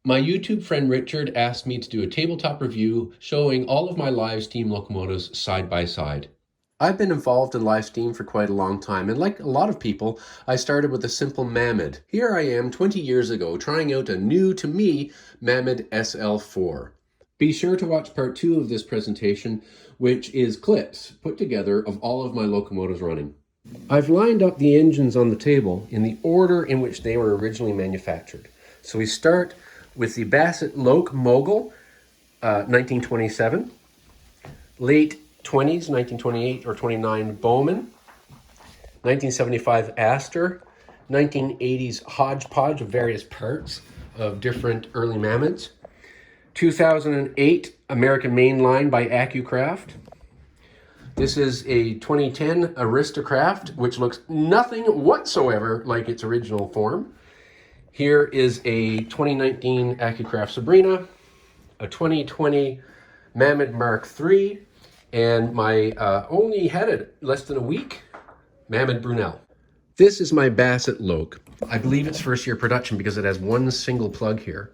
My YouTube friend Richard asked me to do a tabletop review showing all of my live steam locomotives side by side. I've been involved in live steam for quite a long time, and like a lot of people, I started with a simple Mamod. Here I am 20 years ago trying out a new, to me, Mamod SL4. Be sure to watch part 2 of this presentation, which is clips put together of all of my locomotives running. I've lined up the engines on the table in the order in which they were originally manufactured. So we start with the Basset-Lowke mogul, 1927, late 20s, 1928 or 29 Bowman, 1975 Aster, 1980s hodgepodge of various parts of different early Mammoths, 2008 American Mainline by Accucraft. This is a 2010 Aristo-Craft, which looks nothing whatsoever like its original form. Here is a 2019 Accucraft Sabrina, a 2020 Mammoth Mark III, and my only had it less than a week, Mammoth Brunel. This is my Basset-Lowke. I believe it's first year production because it has one single plug here.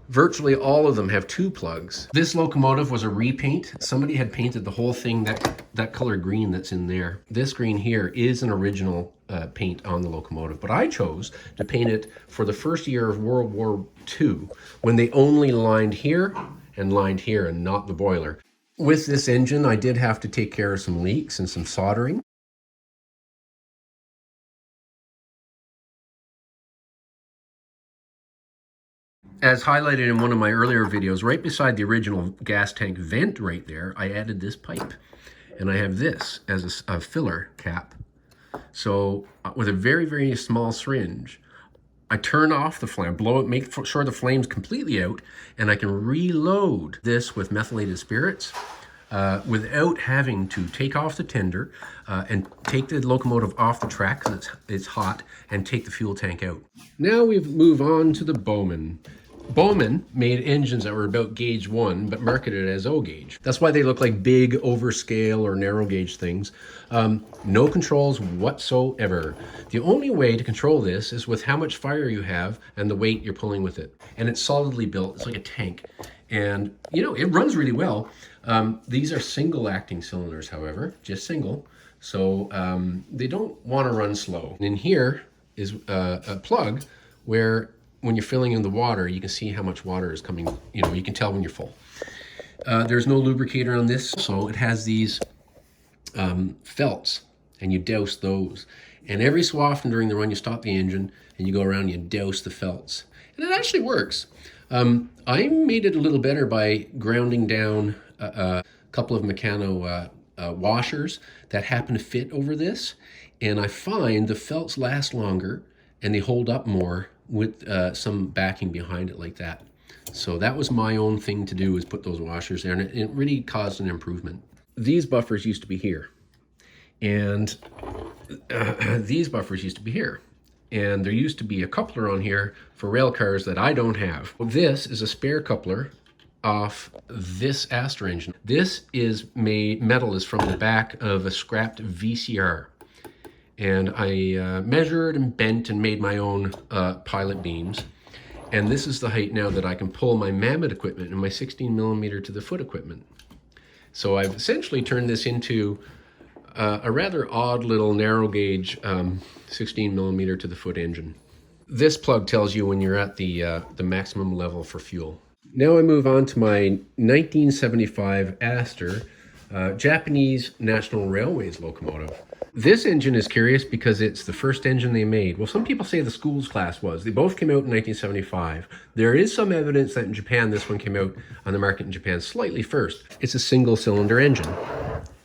Virtually all of them have 2 plugs. This locomotive was a repaint. Somebody had painted the whole thing that color green that's in there. This green here is an original paint on the locomotive, but I chose to paint it for the first year of World War II, when they only lined here and not the boiler. With this engine, I did have to take care of some leaks and some soldering. As highlighted in one of my earlier videos, right beside the original gas tank vent right there, I added this pipe. And I have this as a filler cap. So with a very, very small syringe, I turn off the flame, blow it, make sure the flame's completely out, and I can reload this with methylated spirits without having to take off the tender and take the locomotive off the track because it's hot, and take the fuel tank out. Now we move on to the Bowman. Bowman made engines that were about gauge 1, but marketed as O gauge. That's why they look like big overscale or narrow gauge things. No controls whatsoever. The only way to control this is with how much fire you have and the weight you're pulling with it. And it's solidly built, it's like a tank. And you know, it runs really well. These are single acting cylinders, however, just single. So they don't want to run slow. And in here is a plug where when you're filling in the water, you can see how much water is coming. You know, you can tell when you're full. There's no lubricator on this, so it has these felts, and you douse those. And every so often during the run, you stop the engine and you go around and you douse the felts. And it actually works. I made it a little better by grounding down a couple of Meccano washers that happen to fit over this. And I find the felts last longer and they hold up more with some backing behind it like that. So that was my own thing to do, is put those washers there, and it really caused an improvement. These buffers used to be here, and these buffers used to be here. And there used to be a coupler on here for rail cars that I don't have. This is a spare coupler off this Aster engine. This is metal is from the back of a scrapped VCR. And I measured and bent and made my own pilot beams. And this is the height now that I can pull my Mammoth equipment and my 16mm to the foot equipment. So I've essentially turned this into a rather odd little narrow gauge 16mm to the foot engine. This plug tells you when you're at the maximum level for fuel. Now I move on to my 1975 Aster Japanese National Railways locomotive. This engine is curious because it's the first engine they made. Well, some people say the Schools class was. They both came out in 1975. There is some evidence that in Japan, this one came out on the market in Japan slightly first. It's a single cylinder engine.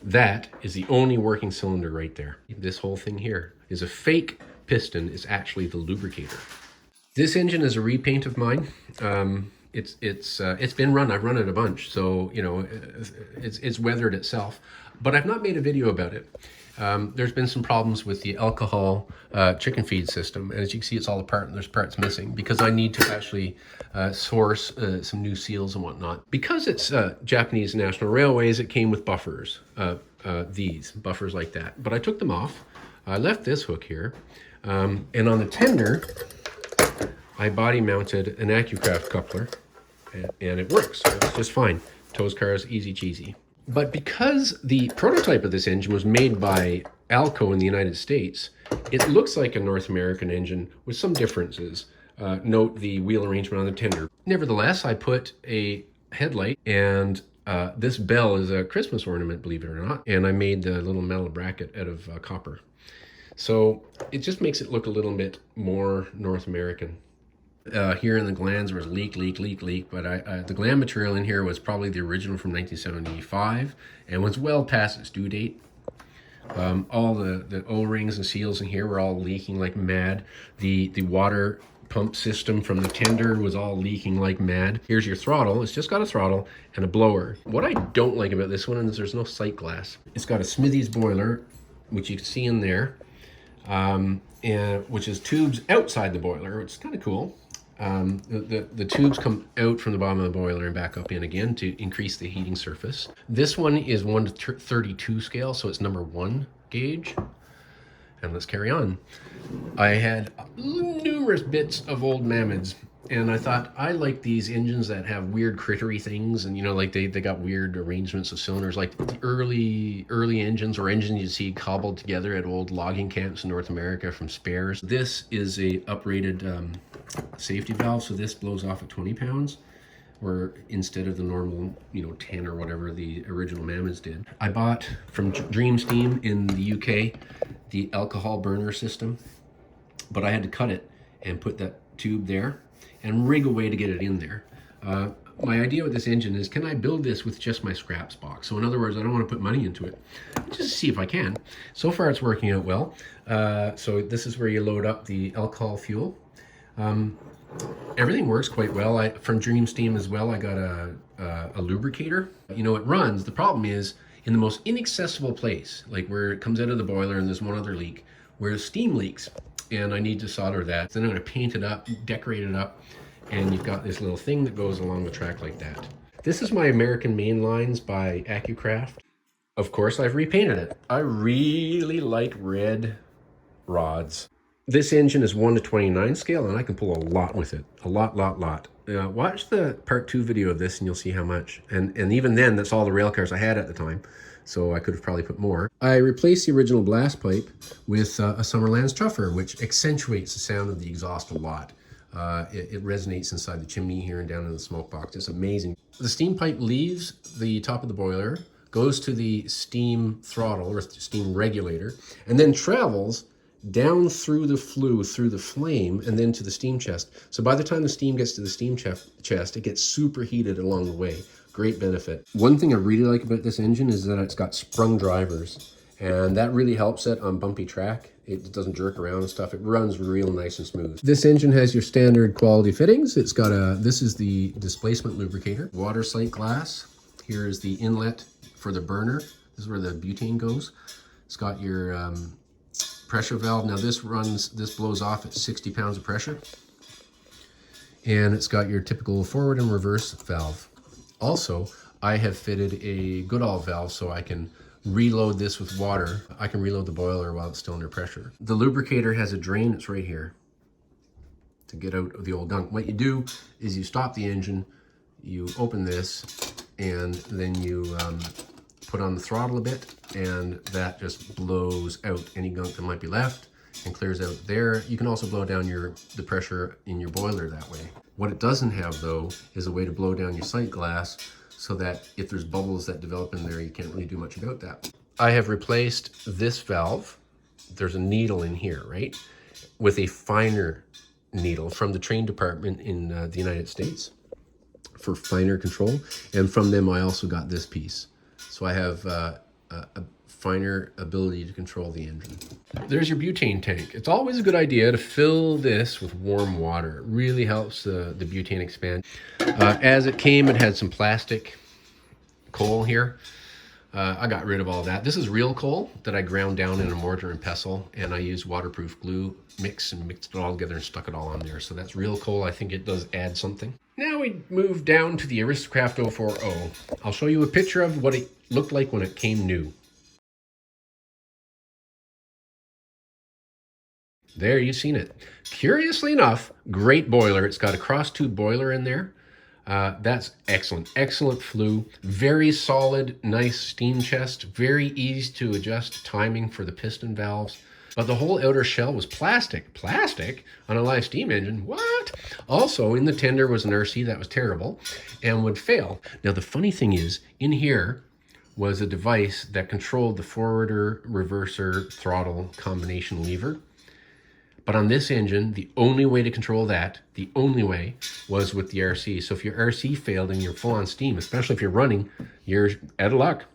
That is the only working cylinder right there. This whole thing here is a fake piston. It's actually the lubricator. This engine is a repaint of mine. It's been run. I've run it a bunch, so you know it's weathered itself. But I've not made a video about it. There's been some problems with the alcohol chicken feed system, and as you can see, it's all apart and there's parts missing because I need to actually source some new seals and whatnot. Because it's Japanese National Railways, it came with buffers, these buffers like that. But I took them off. I left this hook here, and on the tender, I body mounted an Accucraft coupler, and it works. It's just fine. Tows cars, easy cheesy. But because the prototype of this engine was made by Alco in the United States, it looks like a North American engine with some differences. Note the wheel arrangement on the tender. Nevertheless, I put a headlight, and this bell is a Christmas ornament, believe it or not, and I made the little metal bracket out of copper. So it just makes it look a little bit more North American. Here in the glands was leak, but the gland material in here was probably the original from 1975 and was well past its due date. All the O-rings and seals in here were all leaking like mad. The water pump system from the tender was all leaking like mad. Here's your throttle. It's just got a throttle and a blower. What I don't like about this one is there's no sight glass. It's got a Smithy's boiler, which you can see in there, and which is tubes outside the boiler, which is kind of cool. The tubes come out from the bottom of the boiler and back up in again to increase the heating surface. This one is 1 to 32 scale, so it's number 1 gauge. And let's carry on. I had numerous bits of old Mammoths, and I thought I like these engines that have weird crittery things, and you know, like they got weird arrangements of cylinders, like the early engines, or engines you see cobbled together at old logging camps in North America from spares. This is a uprated safety valve, so this blows off at 20 pounds, or instead of the normal, 10 or whatever the original Mammoths did. I bought from Dream Steam in the UK the alcohol burner system, but I had to cut it and put that tube there and rig away to get it in there. My idea with this engine is, can I build this with just my scraps box? So in other words, I don't want to put money into it, just see if I can. So far it's working out well. So this is where you load up the alcohol fuel. Everything works quite well. From Dream Steam as well, I got a lubricator. It runs. The problem is in the most inaccessible place, like where it comes out of the boiler and there's one other leak, where steam leaks, and I need to solder that. Then I'm going to paint it up, decorate it up, and you've got this little thing that goes along the track like that. This is my American Mainlines by Accucraft. Of course, I've repainted it. I really like red rods. This engine is 1 to 29 scale, and I can pull a lot with it. A lot. Watch the part 2 video of this and you'll see how much. And even then, that's all the rail cars I had at the time, so I could have probably put more. I replaced the original blast pipe with a Summerlands truffer, which accentuates the sound of the exhaust a lot. It resonates inside the chimney here and down in the smoke box. It's amazing. The steam pipe leaves the top of the boiler, goes to the steam throttle or steam regulator, and then travels down through the flue, through the flame, and then to the steam chest. So by the time the steam gets to the steam chest, it gets superheated along the way. Great benefit. One thing I really like about this engine is that it's got sprung drivers, and that really helps it on bumpy track. It doesn't jerk around and stuff. It runs real nice and smooth. This engine has your standard quality fittings. It's got this is the displacement lubricator, water sight glass. Here is the inlet for the burner. This is where the butane goes. It's got your pressure valve. Now this blows off at 60 pounds of pressure. And it's got your typical forward and reverse valve. Also, I have fitted a Goodall valve so I can reload this with water. I can reload the boiler while it's still under pressure. The lubricator has a drain that's right here to get out of the old gunk. What you do is you stop the engine, you open this, and then you put on the throttle a bit, and that just blows out any gunk that might be left and clears out there. You can also blow down the pressure in your boiler that way. What it doesn't have though is a way to blow down your sight glass so that if there's bubbles that develop in there, you can't really do much about that. I have replaced this valve. There's a needle in here, right? With a finer needle from the train department in the United States for finer control. And from them, I also got this piece. So I have a finer ability to control the engine. There's your butane tank. It's always a good idea to fill this with warm water. It really helps the butane expand. As it came, it had some plastic coal here. I got rid of all that. This is real coal that I ground down in a mortar and pestle, and I used waterproof glue mixed it all together and stuck it all on there. So that's real coal. I think it does add something. Now we move down to the Aristo-Craft 040. I'll show you a picture of what it looked like when it came new. There, you've seen it. Curiously enough, great boiler. It's got a cross tube boiler in there. That's excellent. Excellent flue. Very solid, nice steam chest. Very easy to adjust timing for the piston valves. But the whole outer shell was plastic. Plastic on a live steam engine? What? Also, in the tender was an RC that was terrible and would fail. Now, the funny thing is, in here was a device that controlled the forwarder, reverser, throttle combination lever. But on this engine, the only way to control that, the only way, was with the RC. So if your RC failed and you're full on steam, especially if you're running, you're out of luck.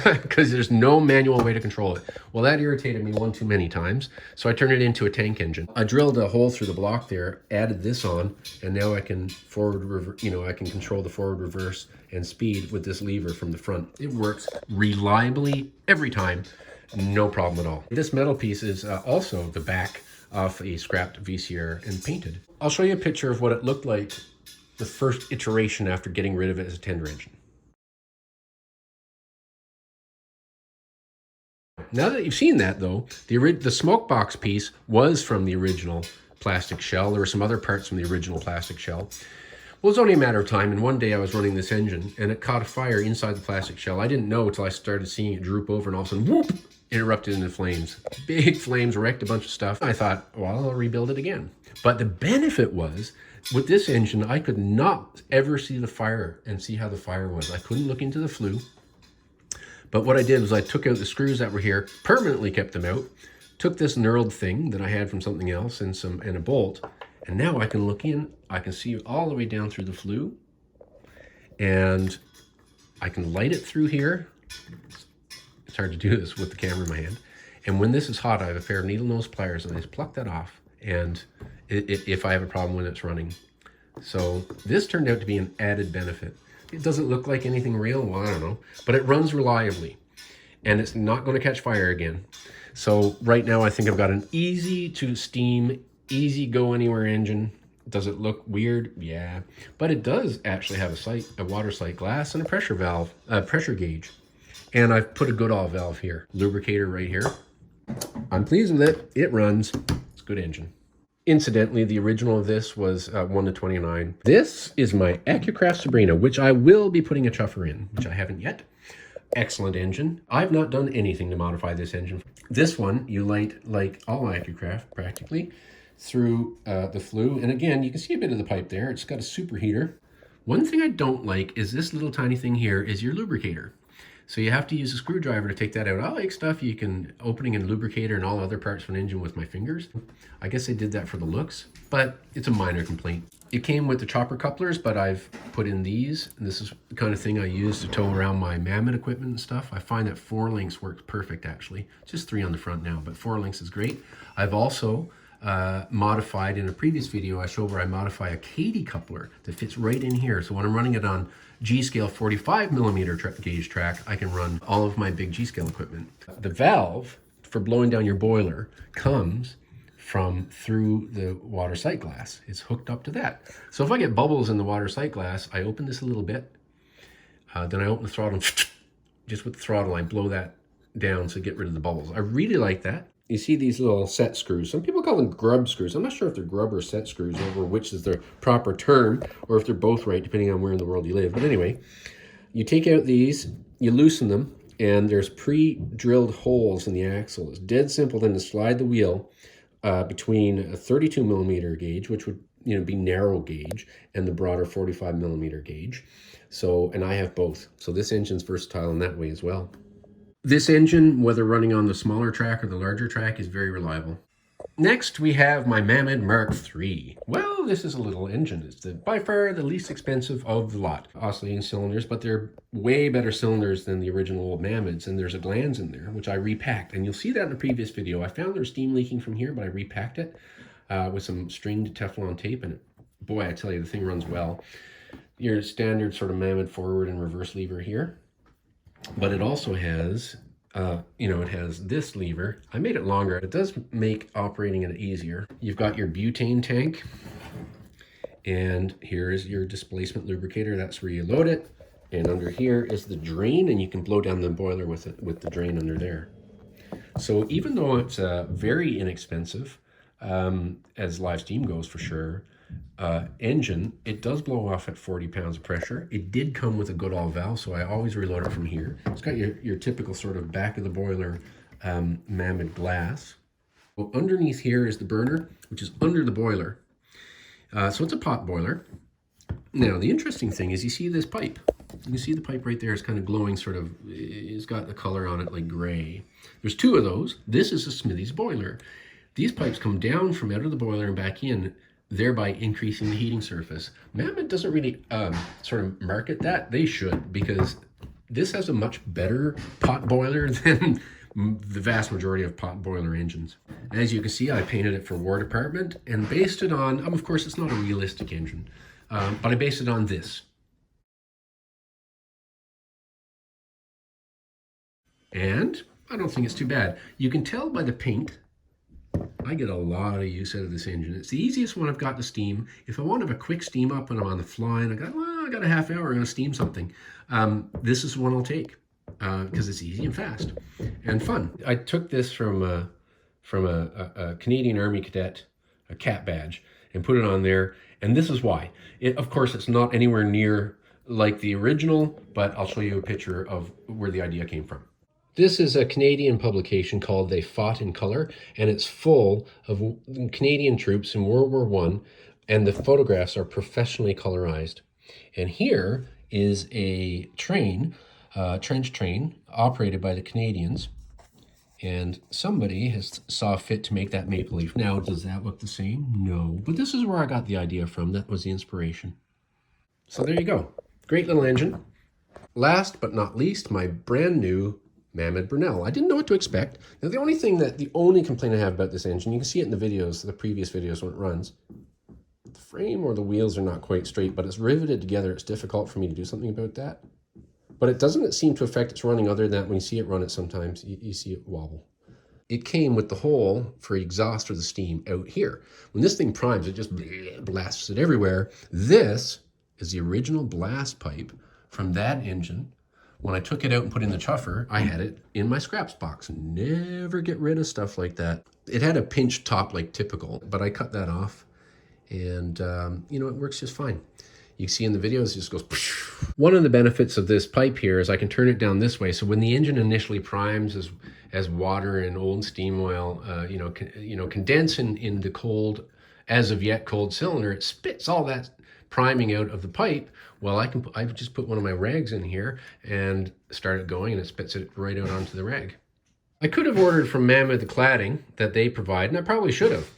Because there's no manual way to control it. Well, that irritated me one too many times, so I turned it into a tank engine. I drilled a hole through the block there, added this on, and now I can I can control the forward, reverse, and speed with this lever from the front. It works reliably every time, no problem at all. This metal piece is also the back of a scrapped VCR and painted. I'll show you a picture of what it looked like the first iteration after getting rid of it as a tender engine. Now that you've seen that, though, the smoke box piece was from the original plastic shell. There were some other parts from the original plastic shell. Well, it was only a matter of time, and one day I was running this engine, and it caught a fire inside the plastic shell. I didn't know until I started seeing it droop over, and all of a sudden, whoop, it erupted into flames. Big flames, wrecked a bunch of stuff. I thought, well, I'll rebuild it again. But the benefit was, with this engine, I could not ever see the fire and see how the fire was. I couldn't look into the flue. But what I did was I took out the screws that were here, permanently kept them out, took this knurled thing that I had from something else and a bolt, and now I can look in, I can see all the way down through the flue, and I can light it through here. It's hard to do this with the camera in my hand. And when this is hot, I have a pair of needle nose pliers, and I just pluck that off, and if I have a problem when it's running. So this turned out to be an added benefit. It doesn't look like anything real, well, I don't know, but it runs reliably and it's not going to catch fire again. So right now I think I've got an easy to steam, easy go anywhere engine. Does it look weird? Yeah, but it does actually have a water sight glass and a pressure valve, pressure gauge. And I've put a Goodall valve here, lubricator right here. I'm pleased with it. It runs. It's a good engine. Incidentally, the original of this was 1:29. This is my Accucraft Sabrina, which I will be putting a chuffer in, which I haven't yet. Excellent engine. I've not done anything to modify this engine. This one, you light, like all Accucraft practically, through the flue. And again, you can see a bit of the pipe there. It's got a superheater. One thing I don't like is this little tiny thing here is your lubricator. So you have to use a screwdriver to take that out. I like stuff you can opening and lubricator and all other parts of an engine with my fingers. I guess I did that for the looks, but it's a minor complaint. It came with the chopper couplers, but I've put in these. And this is the kind of thing I use to tow around my Mammoth equipment and stuff. I find that 4 links works perfect actually. Just 3 on the front now, but 4 links is great. I've also modified in a previous video, I showed where I modify a Katy coupler that fits right in here. So when I'm running it on G-scale 45mm gauge track, I can run all of my big G-scale equipment. The valve for blowing down your boiler comes from through the water sight glass. It's hooked up to that. So if I get bubbles in the water sight glass, I open this a little bit, then I open the throttle, just with the throttle, I blow that down to get rid of the bubbles. I really like that. You see these little set screws. Some people call them grub screws. I'm not sure if they're grub or set screws or which is the proper term, or if they're both right, depending on where in the world you live. But anyway, you take out these, you loosen them, and there's pre-drilled holes in the axle. It's dead simple then to slide the wheel between a 32mm gauge, which would be narrow gauge, and the broader 45mm gauge. So, and I have both. So this engine's versatile in that way as well. This engine, whether running on the smaller track or the larger track, is very reliable. Next, we have my Mammoth Mark III. Well, this is a little engine. It's by far the least expensive of the lot. Oscillating cylinders, but they're way better cylinders than the original old Mammoths, and there's a glands in there, which I repacked. And you'll see that in a previous video. I found there's steam leaking from here, but I repacked it with some stringed Teflon tape, and boy, I tell you, the thing runs well. Your standard sort of Mammoth forward and reverse lever here. But it also has, it has this lever. I made it longer. It does make operating it easier. You've got your butane tank, and here is your displacement lubricator. That's where you load it. And under here is the drain, and you can blow down the boiler with it with the drain under there. So even though it's very inexpensive, as live steam goes for sure. Engine, it does blow off at 40 pounds of pressure. It did come with a Goodall valve, so I always reload it from here. It's got your typical sort of back of the boiler Mammoth glass. Well, underneath here is the burner, which is under the boiler. So it's a pot boiler. Now, the interesting thing is you see this pipe. You can see the pipe right there is kind of glowing, sort of, it's got the color on it like gray. There's two of those. This is a Smithy's boiler. These pipes come down from out of the boiler and back in, thereby increasing the heating surface. Mammoth doesn't really sort of market that. They should, because this has a much better pot boiler than the vast majority of pot boiler engines. As you can see, I painted it for War Department and based it on, of course, it's not a realistic engine, but I based it on this. And I don't think it's too bad. You can tell by the paint, I get a lot of use out of this engine. It's the easiest one I've got to steam. If I want to have a quick steam up when I'm on the fly and I got a half hour, I'm going to steam something, this is the one I'll take because it's easy and fast and fun. I took this from a Canadian Army cadet, a cat badge, and put it on there. And this is why. Of course, it's not anywhere near like the original, but I'll show you a picture of where the idea came from. This is a Canadian publication called They Fought in Color, and it's full of Canadian troops in World War I, and the photographs are professionally colorized. And here is a train, trench train, operated by the Canadians, and somebody has saw fit to make that maple leaf. Now, does that look the same? No, but this is where I got the idea from. That was the inspiration. So there you go. Great little engine. Last but not least, my brand new Mammoth Brunel. I didn't know what to expect. Now, the only complaint I have about this engine, you can see it in the videos, the previous videos when it runs. The frame or the wheels are not quite straight, but it's riveted together. It's difficult for me to do something about that. But it doesn't seem to affect its running, other than that when you see it run it sometimes, you see it wobble. It came with the hole for exhaust or the steam out here. When this thing primes, it just blasts it everywhere. This is the original blast pipe from that engine. When I took it out and put in the chuffer, I had it in my scraps box. Never get rid of stuff like that. It had a pinched top like typical, but I cut that off and you know, it works just fine. You see in the videos, it just goes. One of the benefits of this pipe here is I can turn it down this way. So when the engine initially primes as water and old steam oil, condense in the cold, as of yet cold cylinder, it spits all that priming out of the pipe. Well, I just put one of my rags in here and start it going, and it spits it right out onto the rag. I could have ordered from Mammoth the cladding that they provide, and I probably should have.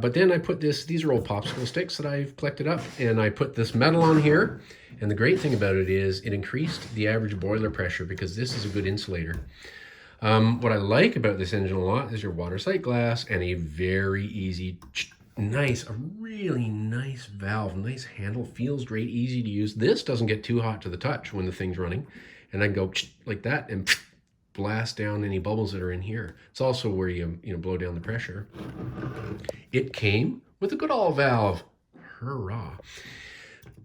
But then I put these are old popsicle sticks that I've collected up, and I put this metal on here. And the great thing about it is it increased the average boiler pressure because this is a good insulator. What I like about this engine a lot is your water sight glass and a very easy, a really nice valve, nice handle, feels great, easy to use. This doesn't get too hot to the touch when the thing's running. And I go like that and blast down any bubbles that are in here. It's also where you blow down the pressure. It came with a Goodall valve. Hurrah.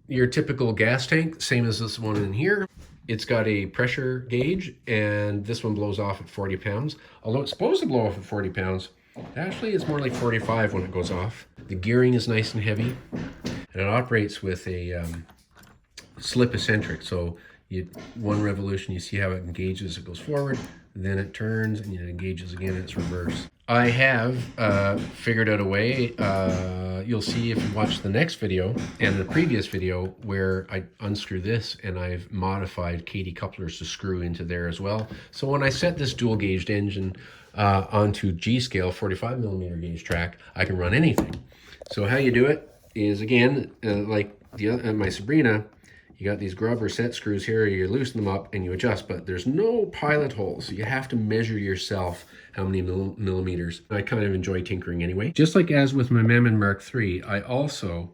Your typical gas tank, same as this one in here. It's got a pressure gauge, and this one blows off at 40 pounds. Although it's supposed to blow off at 40 pounds, actually it's more like 45 when it goes off. The gearing is nice and heavy, and it operates with a slip eccentric. So one revolution, you see how it engages, it goes forward, then it turns, and it engages again, and it's reverse. I have figured out a way, you'll see if you watch the next video and the previous video, where I unscrew this and I've modified Katie couplers to screw into there as well. So when I set this dual gauged engine onto G-scale 45mm gauge track, I can run anything. So how you do it is, again, like my Sabrina, you got these grub or set screws here, you loosen them up and you adjust, but there's no pilot holes. So you have to measure yourself how many millimeters. I kind of enjoy tinkering anyway. Just like as with my Mammoth Mark III, I also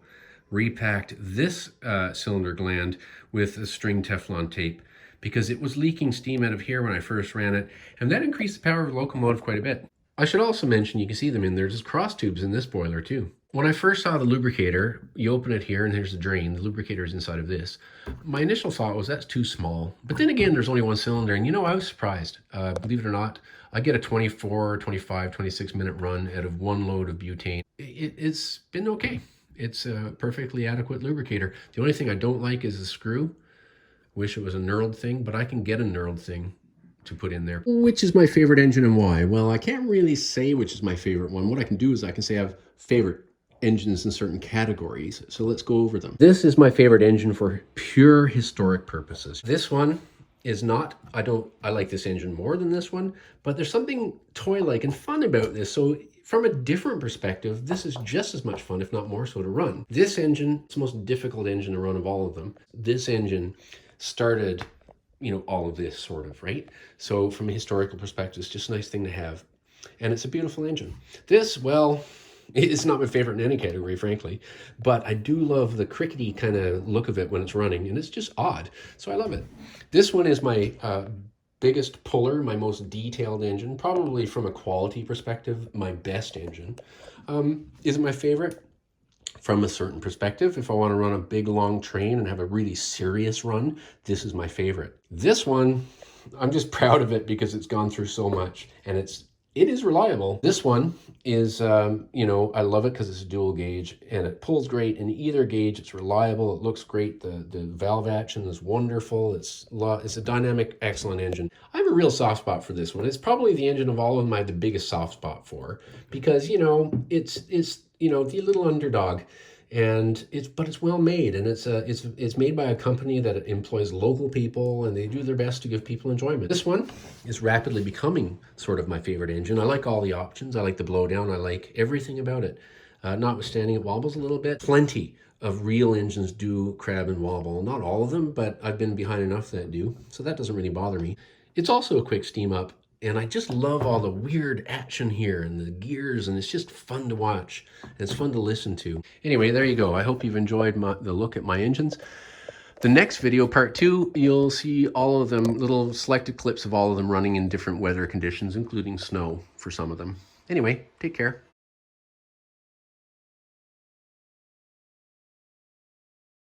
repacked this cylinder gland with a string Teflon tape because it was leaking steam out of here when I first ran it, and that increased the power of the locomotive quite a bit. I should also mention, you can see them in there, there's cross tubes in this boiler too. When I first saw the lubricator, you open it here and there's the drain. The lubricator is inside of this. My initial thought was that's too small. But then again, there's only one cylinder, and I was surprised. Believe it or not, I get a 24, 25, 26-minute run out of one load of butane. It's been okay. It's a perfectly adequate lubricator. The only thing I don't like is the screw. Wish it was a knurled thing, but I can get a knurled thing to put in there. Which is my favorite engine and why? Well, I can't really say which is my favorite one. What I can do is I can say I have favorite engines in certain categories. So let's go over them. This is my favorite engine for pure historic purposes. This one is not, I like this engine more than this one, but there's something toy-like and fun about this. So from a different perspective, this is just as much fun, if not more so, to run. This engine, it's the most difficult engine to run of all of them. This engine started, you know, all of this sort of, right? So from a historical perspective, it's just a nice thing to have. And it's a beautiful engine. This, well, it's not my favorite in any category, frankly, but I do love the crickety kind of look of it when it's running, and it's just odd. So I love it. This one is my biggest puller, my most detailed engine, probably from a quality perspective, my best engine. Is it my favorite? From a certain perspective, if I want to run a big long train and have a really serious run, this is my favorite. This one, I'm just proud of it because it's gone through so much, and it is reliable. This one is, you know, I love it because it's a dual gauge and it pulls great in either gauge. It's reliable. It looks great. The valve action is wonderful. It's a dynamic, excellent engine. I have a real soft spot for this one. It's probably the engine of all of them I have the biggest soft spot for because, you know, it's you know, the little underdog. And but it's well made, and it's made by a company that employs local people, and they do their best to give people enjoyment. This one is rapidly becoming sort of my favorite engine. I like all the options. I like the blowdown. I like everything about it. Notwithstanding it wobbles a little bit. Plenty of real engines do crab and wobble. Not all of them, but I've been behind enough that do, so that doesn't really bother me. It's also a quick steam up, and I just love all the weird action here and the gears, and it's just fun to watch. It's fun to listen to. Anyway, there you go. I hope you've enjoyed the look at my engines. The next video, part 2, you'll see all of them, little selected clips of all of them running in different weather conditions, including snow for some of them. Anyway, take care.